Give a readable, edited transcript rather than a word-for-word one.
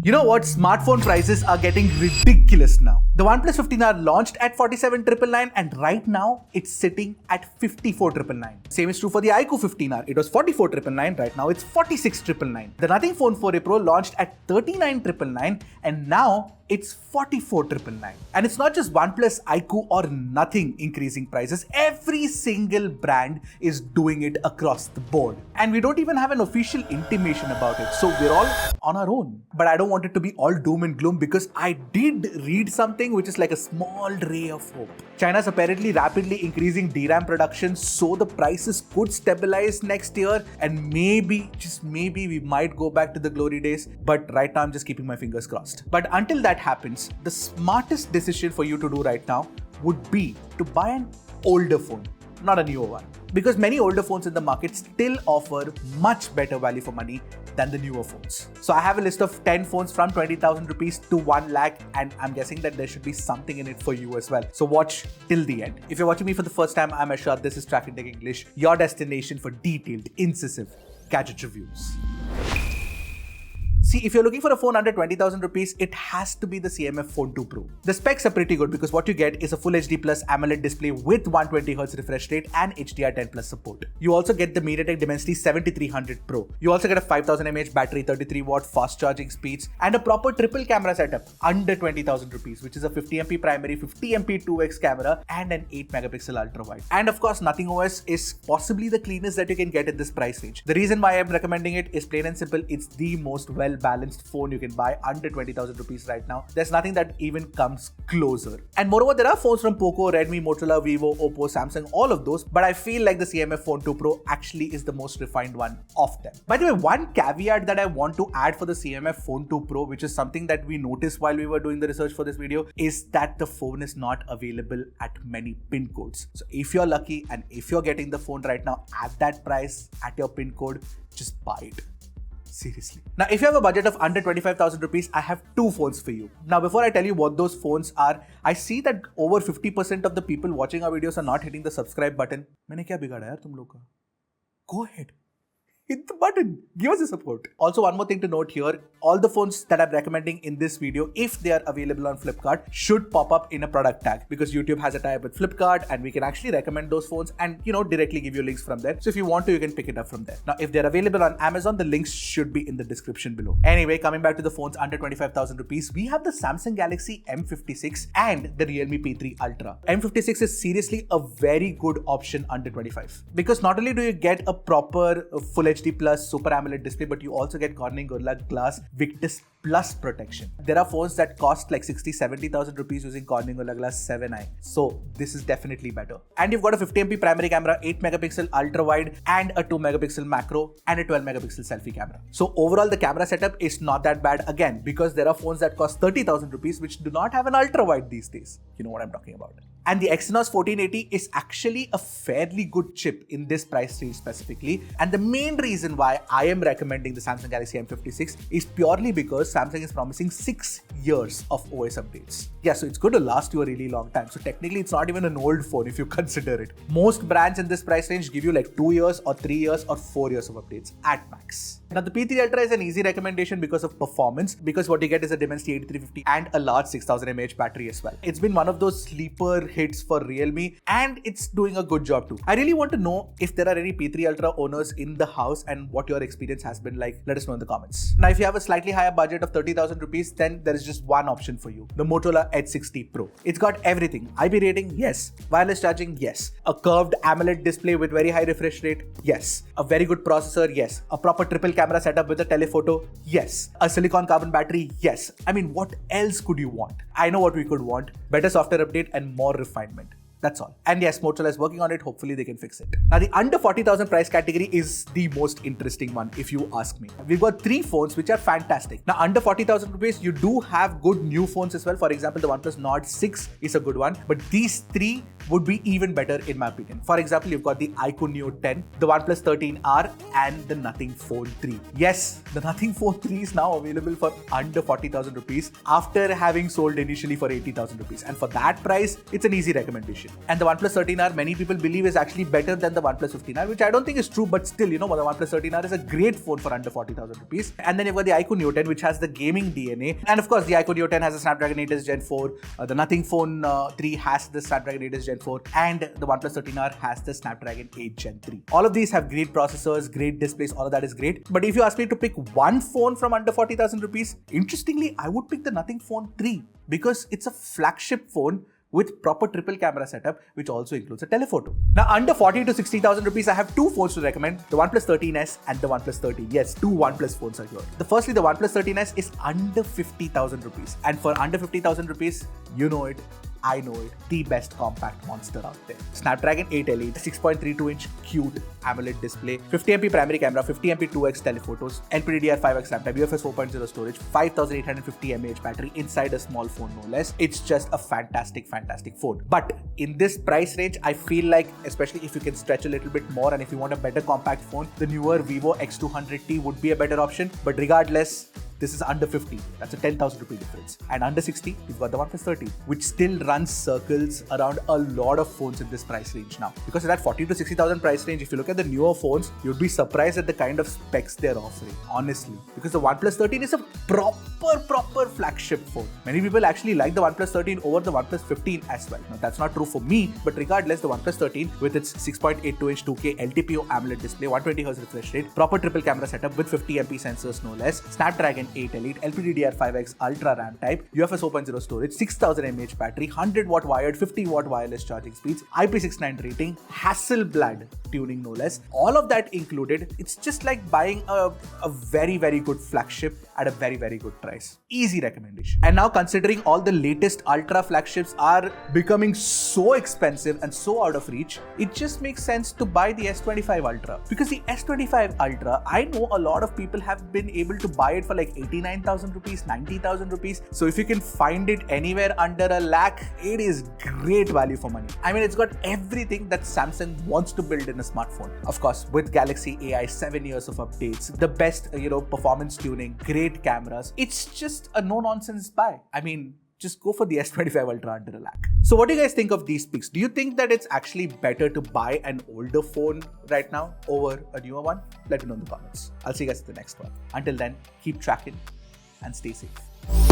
You know what? Smartphone prices are getting ridiculous now. The OnePlus 15R launched at 47,999 and right now it's sitting at 54,999. Same is true for the iQOO 15R. It was 44,999, right now it's 46,999. The Nothing Phone 4a Pro launched at 39,999 and now it's 44,999. And it's not just OnePlus, iQOO or Nothing increasing prices. Every single brand is doing it across the board. And we don't even have an official intimation about it. So we're all on our own. But I don't want it to be all doom and gloom because I did read something which is like a small ray of hope. China's apparently rapidly increasing DRAM production, so the prices could stabilize next year and maybe, just maybe, we might go back to the glory days. But right now I'm just keeping my fingers crossed. But until that happens, the smartest decision for you to do right now would be to buy an older phone, not a newer one. Because many older phones in the market still offer much better value for money than the newer phones. So I have a list of 10 phones from 20,000 rupees to 1 lakh and I'm guessing that there should be something in it for you as well. So watch till the end. If you're watching me for the first time, I'm Ashad. This is Trakin Tech English, your destination for detailed, incisive gadget reviews. See, if you're looking for a phone under 20,000 rupees, it has to be the CMF Phone 2 Pro. The specs are pretty good because what you get is a Full HD Plus AMOLED display with 120Hz refresh rate and HDR10 Plus support. You also get the MediaTek Dimensity 7300 Pro. You also get a 5000 mAh battery, 33 watt fast charging speeds, and a proper triple camera setup under 20,000 rupees, which is a 50MP primary, 50MP 2x camera, and an 8 megapixel ultra wide. And of course, Nothing OS is possibly the cleanest that you can get in this price range. The reason why I'm recommending it is plain and simple, it's the most well-balanced phone you can buy under 20,000 rupees right now. There's nothing that even comes closer. And moreover, there are phones from Poco, Redmi, Motorola, Vivo, Oppo, Samsung, all of those, but I feel like the CMF Phone 2 Pro actually is the most refined one of them. By the way, one caveat that I want to add for the CMF Phone 2 Pro, which is something that we noticed while we were doing the research for this video, is that the phone is not available at many pin codes. So if you're lucky and if you're getting the phone right now at that price, at your pin code, just buy it. Seriously. Now, if you have a budget of under 25,000 rupees, I have two phones for you. Now, before I tell you what those phones are, I see that over 50% of the people watching our videos are not hitting the subscribe button. मैंने क्या बिगाड़ा यार तुम लोग का? Go ahead. Hit the button. Give us a support. Also, one more thing to note here, all the phones that I'm recommending in this video, if they are available on Flipkart, should pop up in a product tag because YouTube has a tie-up with Flipkart and we can actually recommend those phones and, directly give you links from there. So if you want to, you can pick it up from there. Now, if they're available on Amazon, the links should be in the description below. Anyway, coming back to the phones under 25,000 rupees, we have the Samsung Galaxy M56 and the Realme P3 Ultra. M56 is seriously a very good option under 25 because not only do you get a proper Full HD Plus Super AMOLED display, but you also get Corning Gorilla Glass Victus Plus protection. There are phones that cost like 60,000-70,000 rupees using Corning Gorilla Glass 7i. So this is definitely better. And you've got a 50MP primary camera, 8 megapixel ultra wide, and a 2 megapixel macro, and a 12 megapixel selfie camera. So overall, the camera setup is not that bad again because there are phones that cost 30,000 rupees which do not have an ultra wide these days. You know what I'm talking about. And the Exynos 1480 is actually a fairly good chip in this price range specifically. And the main reason why I am recommending the Samsung Galaxy M56 is purely because Samsung is promising 6 years of OS updates. Yeah, so it's going to last you a really long time. So technically, it's not even an old phone if you consider it. Most brands in this price range give you like 2 years or 3 years or 4 years of updates at max. Now, the P3 Ultra is an easy recommendation because of performance, because what you get is a Dimensity 8350 and a large 6000 mAh battery as well. It's been one of those sleeper hits for Realme and it's doing a good job too. I really want to know if there are any P3 Ultra owners in the house and what your experience has been like. Let us know in the comments. Now, if you have a slightly higher budget of 30,000 rupees, then there is just one option for you. The Motorola Edge 60 Pro. It's got everything. IP rating? Yes. Wireless charging? Yes. A curved AMOLED display with very high refresh rate? Yes. A very good processor? Yes. A proper triple camera setup with a telephoto? Yes. A silicon carbon battery? Yes. I mean, what else could you want? I know what we could want. Better software update and more refinement. That's all. And yes, Motorola is working on it. Hopefully they can fix it. Now, the under 40,000 price category is the most interesting one, if you ask me. We've got 3 phones which are fantastic. Now, under 40,000 rupees, you do have good new phones as well. For example, the OnePlus Nord 6 is a good one. But these 3 would be even better in my opinion. For example, you've got the iQOO Neo 10, the OnePlus 13R, and the Nothing Phone 3. Yes, the Nothing Phone 3 is now available for under 40,000 rupees after having sold initially for 80,000 rupees. And for that price, it's an easy recommendation. flagship. And the OnePlus 13R, many people believe is actually better than the OnePlus 15R, which I don't think is true, but still, the OnePlus 13R is a great phone for under 40,000 rupees. And then you've got the iQOO Neo 10, which has the gaming DNA. And of course, the iQOO Neo 10 has a Snapdragon 8 Gen 4. The Nothing Phone 3 has the Snapdragon 8 Gen 4. And the OnePlus 13R has the Snapdragon 8 Gen 3. All of these have great processors, great displays, all of that is great. But if you ask me to pick one phone from under 40,000 rupees, interestingly, I would pick the Nothing Phone 3 because it's a flagship phone with proper triple camera setup, which also includes a telephoto. Now, under 40 to 60,000 rupees, I have two phones to recommend, the OnePlus 13S and the OnePlus 13. Yes, two OnePlus phones are here. Firstly, the OnePlus 13S is under 50,000 rupees. And for under 50,000 rupees, you know it, I know it, the best compact monster out there. Snapdragon 8 Elite, 6.32-inch cute AMOLED display, 50MP primary camera, 50MP 2x telephotos, LPDDR5X RAM type, UFS 4.0 storage, 5850 mAh battery inside a small phone, no less. It's just a fantastic phone. But in this price range, I feel like, especially if you can stretch a little bit more and if you want a better compact phone, the newer Vivo X200T would be a better option. But regardless, this is under 50. That's a 10,000 rupee difference. And under 60, you've got the OnePlus 13, which still runs circles around a lot of phones in this price range now. Because in that 40 to 60,000 price range, if you look at the newer phones, you'd be surprised at the kind of specs they're offering, honestly. Because the OnePlus 13 is a proper flagship phone. Many people actually like the OnePlus 13 over the OnePlus 15 as well. Now, that's not true for me, but regardless, the OnePlus 13 with its 6.82-inch 2K LTPO AMOLED display, 120Hz refresh rate, proper triple camera setup with 50MP sensors, no less, Snapdragon 8 Elite, LPDDR5X Ultra RAM type, UFS 4.0 storage, 6000 mAh battery, 100-watt wired, 50-watt wireless charging speeds, IP69 rating, Hasselblad tuning, no less. All of that included, it's just like buying a very good flagship at a very good price. Easy recommendation. And now, considering all the latest ultra flagships are becoming so expensive and so out of reach, it just makes sense to buy the S25 Ultra. Because the S25 Ultra, I know a lot of people have been able to buy it for like 89,000 rupees, 90,000 rupees. So if you can find it anywhere under a lakh, it is great value for money. I mean, it's got everything that Samsung wants to build in a smartphone. Of course, with Galaxy AI, 7 years of updates, the best, performance tuning, great cameras. It's just a no-nonsense buy. I mean, just go for the S25 Ultra under a lakh. So what do you guys think of these picks? Do you think that it's actually better to buy an older phone right now over a newer one? Let me know in the comments. I'll see you guys in the next one. Until then, keep tracking and stay safe.